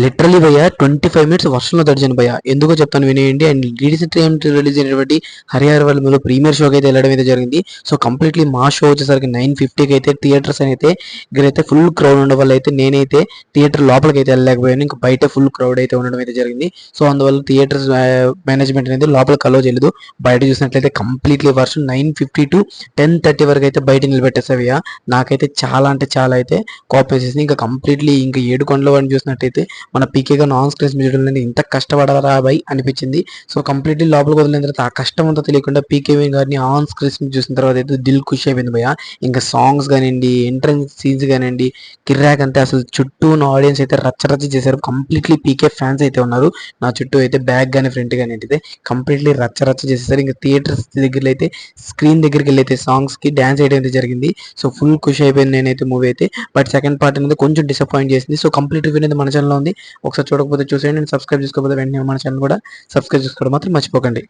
Literally భయ్య 25 minutes వర్షంలో తడిచాను భయ్య. ఎందుకో చెప్తాను వినేయండి. అండ్ రీసెంట్ టైం రిలీజ్ అయినటువంటి హరిహర వరల్డ్‌లో ప్రీమియర్ షోకి అయితే వెళ్ళడం అయితే జరిగింది. సో కంప్లీట్లీ మా షో వచ్చేసరికి 9:50కి అయితే థియేటర్స్ అయితే ఇక్కడైతే ఫుల్ క్రౌడ్ ఉండడం వల్ల అయితే నేనైతే థియేటర్ లోపలికి అయితే వెళ్ళలేకపోయాను. ఇంకా బయట ఫుల్ క్రౌడ్ అయితే ఉండడం అయితే జరిగింది. సో అందువల్ల థియేటర్స్ మేనేజ్మెంట్ అనేది లోపలికి అలో చేయలేదు. బయట చూసినట్లయితే కంప్లీట్లీ వర్షం 9:50 టు 10:30 వరకు అయితే బయట నిలబెట్టేసావయ్య. నాకైతే చాలా అంటే చాలా అయితే కోపం వేసేసింది. ఇంకా కంప్లీట్లీ ఇంకా ఏడుకొండల వాడిని చూసినట్టయితే మన పీకే గారు ఆన్ స్క్రీన్ చూడడానికి ఇంత కష్టపడరా బై అనిపించింది. సో కంప్లీట్లీ లోపలికి వదిలిన తర్వాత ఆ కష్టం అంతా తెలియకుండా పీకే గారిని ఆన్ స్క్రీన్ చూసిన తర్వాత అయితే దిల్ ఖుషి అయిపోయింది భయ్య. ఇంకా సాంగ్స్ కానివ్వండి, ఎంట్రన్స్ సీన్స్ కానివ్వండి, కిర్రాక్ అంతే అసలు చుట్టూ ఉన్న ఆడియన్స్ అయితే రచ్చరచ్చ చేశారు. కంప్లీట్లీ పీకే ఫ్యాన్స్ అయితే ఉన్నారు నా చుట్టూ అయితే, బ్యాక్ కానీ ఫ్రంట్ కానీ అయితే కంప్లీట్లీ రచ్చరచ్చ చేసేసారు. ఇంకా థియేటర్స్ దగ్గర అయితే స్క్రీన్ దగ్గరికి వెళ్ళి అయితే సాంగ్స్ కి డాన్స్ చేయడం అయితే జరిగింది. సో ఫుల్ ఖుషి అయిపోయింది నేనైతే మూవీ అయితే. బట్ సెకండ్ పార్ట్ అనేది కొంచెం డిసప్పాయింట్ చేసింది. సో కంప్లీట్ రివ్యూ అనేది మన ఛానల్లో ఉంది. ఒకసారి చూడకపోతే చూసేయండి. సబ్స్క్రైబ్ చేసుకోకపోతే వెంటనే మన ఛానల్ కూడా సబ్స్క్రైబ్ చేసుకోవడం మాత్రం మర్చిపోకండి.